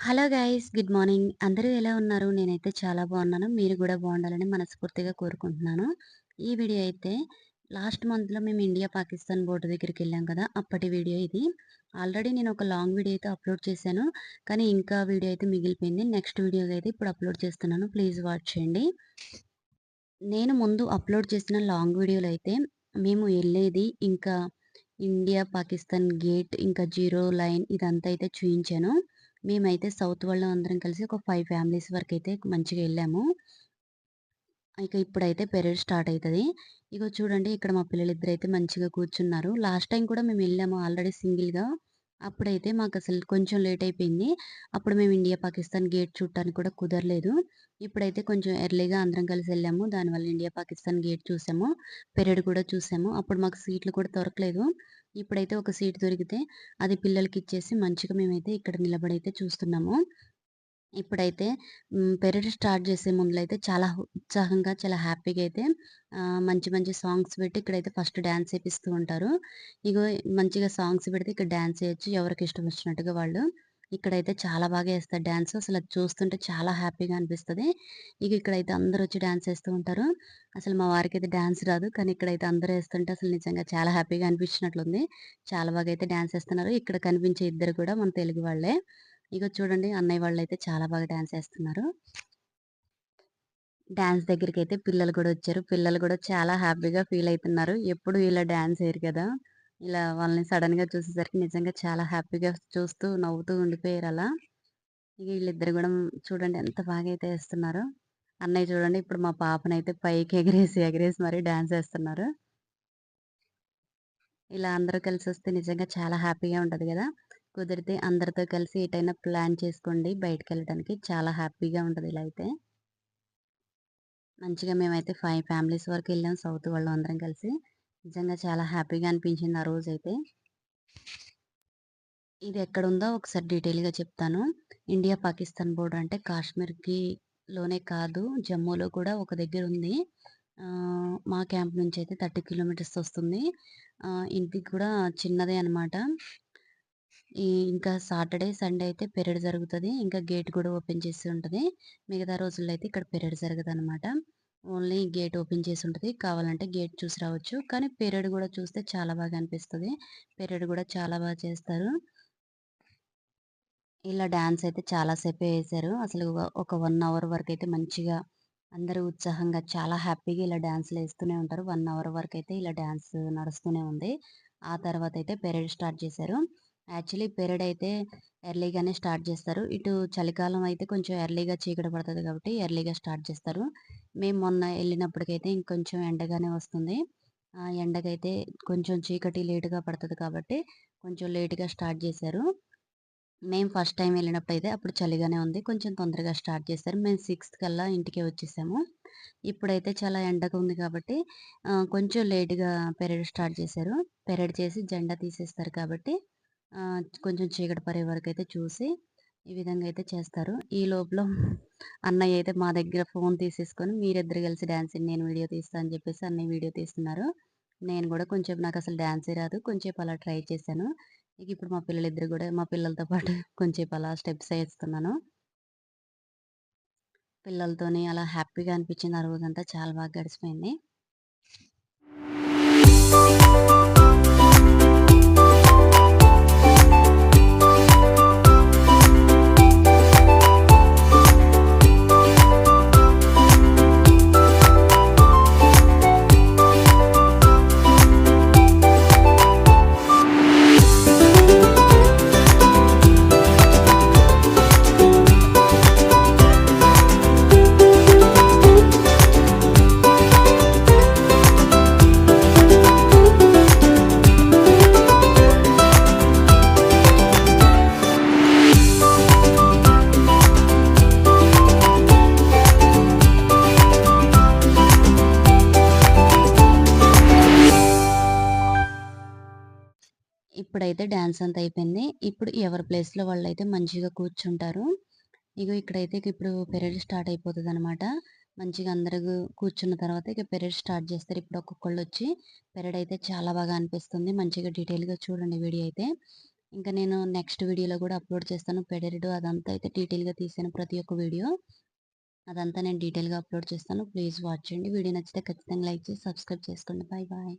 Hello guys good morning. అందరూ ఎలా ఉన్నారు? నేనైతే చాలా బాగున్నాను. మీరు కూడా బాగుండాలని మనస్ఫూర్తిగా కోరుకుంటున్నాను. ఈ వీడియో అయితే లాస్ట్ మంత్లో మేము ఇండియా పాకిస్తాన్ బోర్డర్ దగ్గరికి వెళ్ళాం కదా, అప్పటి వీడియో ఇది. ఆల్రెడీ నేను ఒక లాంగ్ వీడియో అయితే అప్లోడ్ చేశాను, కానీ ఇంకా వీడియో అయితే మిగిలిపోయింది. నెక్స్ట్ వీడియో అయితే ఇప్పుడు అప్లోడ్ చేస్తున్నాను, ప్లీజ్ వాచ్ చేయండి. నేను ముందు అప్లోడ్ చేసిన లాంగ్ వీడియోలో అయితే మేము వెళ్ళేది ఇంకా ఇండియా పాకిస్తాన్ గేట్ ఇంకా జీరో లైన్ ఇదంతా అయితే చూయించాను. మేమైతే సౌత్ వాళ్ళం అందరం కలిసి ఒక 5 ఫ్యామిలీస్ వరకైతే మంచిగా వెళ్ళాము. ఇక ఇప్పుడైతే పెరేడ్ స్టార్ట్ అయితది. ఇగో చూడండి, ఇక్కడ మా పిల్లలిద్దరైతే మంచిగా కూర్చున్నారు. లాస్ట్ టైం కూడా మేము వెళ్ళాము ఆల్రెడీ సింగిల్‌గా. అప్పుడైతే మాకసలు కొంచెం లేట్ అయిపోయింది. అప్పుడు మేము ఇండియా, పాకిస్తాన్ గేట్ చూడటానికి కూడా కుదరలేదు. ఇప్పుడైతే కొంచెం ఎర్లీగా అందరం కలిసి వెళ్ళాము. దానివల్ల ఇండియా, పాకిస్తాన్ గేట్ చూసాము. పెరేడ్ కూడా చూసాము. అప్పుడు మాకు సీట్లు కూడా దొరకలేదు. ఇప్పుడైతే ఒక సీట్ దొరికితే అది పిల్లలకిచ్చేసి మంచిగా మేమైతే ఇక్కడ నిలబడైతే చూస్తున్నాము. ఇప్పుడైతే పెరేడ్ స్టార్ట్ చేసే ముందులైతే చాలా ఉత్సాహంగా, చాలా హ్యాపీగా అయితే మంచి మంచి సాంగ్స్ పెట్టి ఇక్కడైతే ఫస్ట్ డాన్స్ ఏపిస్తూ ఉంటారు. ఇగో మంచిగా సాంగ్స్ పెడితే ఇక్కడ డాన్స్ ఏయొచ్చు. ఎవరికి ఇష్టం వచ్చినట్టుగా వాళ్ళు. ఇక్కడైతే చాలా బాగా ఏస్తారు డాన్స్. అసలు అది చూస్తుంటే చాలా హ్యాపీగా అనిపిస్తది. ఇక ఇక్కడైతే అందరూ వచ్చి డాన్స్ ఏస్తూ ఉంటారు. అసలు మా వారికైతే డాన్స్ రాదు. కానీ ఇక్కడైతే అందరూ ఏస్తుంటే అసలు నిజంగా చాలా హ్యాపీగా అనిపించినట్లుంది. చాలా బాగా అయితే డాన్స్ ఏస్తున్నారు. ఇక్కడ కనిపించే ఇద్దరు కూడా మన తెలుగు వాళ్ళే. ఇగో చూడండి, అన్నయ్య వాళ్ళైతే చాలా బాగా డాన్స్ ఏస్తున్నారు. డాన్స్ దగ్గరికైతే పిల్లలు కూడా వచ్చారు. పిల్లలు కూడా చాలా హ్యాపీగా ఫీల్ అయితున్నారు. ఎప్పుడు ఇలా డాన్స్ ఎయరు కదా! ఇలా వాళ్ళని సడెన్‌గా చూసేసరికి నిజంగా చాలా హ్యాపీగా చూస్తూ, నవ్వుతూ ఉండిపోయారలా. ఇగ ఈళ్ళిద్దరు గూడా చూడండి ఎంత బాగా అయితే ఏస్తున్నారో. అన్నయ్య చూడండి ఇప్పుడు మా పాపనైతే పైకి ఎగరేసి, ఎగరేసి మరీ డాన్స్ ఏస్తున్నారు. ఇలా అందరూ కలిసొస్తే నిజంగా చాలా హ్యాపీగా ఉంటది గదా! కుదిరితే అందరితో కలిసి ఎటైనా ప్లాన్ చేసుకోండి బయటికెళ్ళడానికి. చాలా హ్యాపీగా ఉంటది ఇలా అయితే. మంచిగా మేమైతే 5 ఫ్యామిలీస్ వరకెళ్ళాం సౌత్ వాళ్ళం అందరం కలిసి. నిజంగా చాలా హ్యాపీగా అనిపించింది ఆ రోజైతే. ఇది ఎక్కడుందో ఒకసారి డీటెయిల్‌గా చెప్తాను. ఇండియా, పాకిస్తాన్ బోర్డర్ అంటే కాశ్మీర్‌కి లోనే కాదు, జమ్మూలో కూడా ఒక దగ్గరుంది. మా క్యాంప్ నుంచయితే 30 కిలోమీటర్స్ వస్తుంది. ఇది కూడా చిన్నదే అనమాట. ఇంకా సాటర్‌డే, సండే అయితే పెరేడ్ జరుగుతది. ఇంకా గేట్ కూడా ఓపెన్ చేసి ఉంటది. మిగతా రోజుల్లో అయితే ఇక్కడ పెరేడ్ జరగదనమాట. ఓన్లీ గేట్ ఓపెన్ చేసి ఉంటది. కావాలంటే గేట్ చూసి రావచ్చు. కానీ పెరేడ్ కూడా చూస్తే చాలా బాగా అనిపిస్తది. పెరేడ్ కూడా చాలా బాగా చేస్తారు. ఇలా డాన్స్ అయితే చాలా సేపే ఏశారు. అసలు ఒక 1 అవర్ వరకైతే మంచిగా అందరూ ఉత్సాహంగా చాలా హ్యాపీగా ఇలా డాన్స్‌లేస్తూనే ఉంటారు. 1 అవర్ వరకైతే ఇలా డాన్స్ నడుస్తూనే ఉంది. ఆ తర్వాతయితే పెరేడ్ స్టార్ట్ చేశారు. యాక్చువల్లీ పెరేడ్ అయితే ఎర్లీగానే స్టార్ట్ చేస్తారు. ఇటు చలికాలం అయితే కొంచెం ఎర్లీగా చీకటి పడతది కాబట్టి ఎర్లీగా స్టార్ట్ చేస్తారు. మేము మొన్న ఎళ్ళినప్పటికైతే ఇంకొంచెం ఎండగానే వస్తుంది. ఎండకైతే కొంచెం చీకటి లేట్‌గా పడతది కాబట్టి కొంచెం లేట్‌గా స్టార్ట్ చేశారు. మేము ఫస్ట్ టైమ్ వెళ్ళినప్పుడైతే అప్పుడు చలిగానే ఉంది. కొంచెం తొందరగా స్టార్ట్ చేశారు. మేము 6 కల్లా ఇంటికే వచ్చేసాము. ఇప్పుడైతే చాలా ఎండగా ఉంది కాబట్టి కొంచెం లేట్‌గా పెరేడ్ స్టార్ట్ చేశారు. పెరేడ్ చేసి జెండా తీసేస్తారు కాబట్టి కొంచెం చీకటి పడే వరకైతే చూసి ఈ విధంగా అయితే చేస్తారు. ఈ లోపల అన్నయ్య అయితే మా దగ్గర ఫోన్ తీసేసుకొని మీరిద్దరు కలిసి డాన్స్ ఎయండి, నేను వీడియో తీస్తా అని చెప్పేసి అన్నయ్య వీడియో తీస్తున్నారు. నేను కూడా కొంచెం నాకసలు డాన్సే రాదు. కొంచెంసేపు అలా ట్రై చేశాను. ఇక ఇప్పుడు మా పిల్లలిద్దరు గూడా మా పిల్లలతో పాటు కొంచేపు అలా స్టెప్స్ ఏస్తున్నాను. పిల్లలతోని అలా హ్యాపీగా అనిపించింది. ఆ రోజంతా చాలా బాగా గడిచిపోయింది. ఇప్పుడైతే డాన్స్ అంతా అయిపోయింది. ఇప్పుడు ఎవరి ప్లేస్‌లో వాళ్ళైతే మంచిగా కూర్చుంటారు. ఇగో ఇక్కడైతే ఇప్పుడు పెరేడ్ స్టార్ట్ అయిపోతదనమాట. మంచిగా అందరూ కూర్చున్న తర్వాత ఇక పెరేడ్ స్టార్ట్ చేస్తారు. ఇప్పుడు ఒక్కొక్కళ్ళొచ్చి పెరేడ్ అయితే చాలా బాగా అనిపిస్తుంది. మంచిగా డీటెయిల్‌గా చూడండి వీడియో అయితే. ఇంకా నేను నెక్స్ట్ వీడియోలో గూడా అప్‌లోడ్ చేస్తాను. పెడరెడు అదంతా అయితే డీటెయిల్‌గా తీసాను ప్రతి ఒక్క వీడియో. అదంతా నేను డీటెయిల్‌గా అప్‌లోడ్ చేస్తాను. ప్లీజ్ వాచ్ చేయండి. వీడియో నచ్చితే ఖచ్చితంగా లైక్ చేసి సబ్స్క్రైబ్ చేసుకోండి. Bye bye.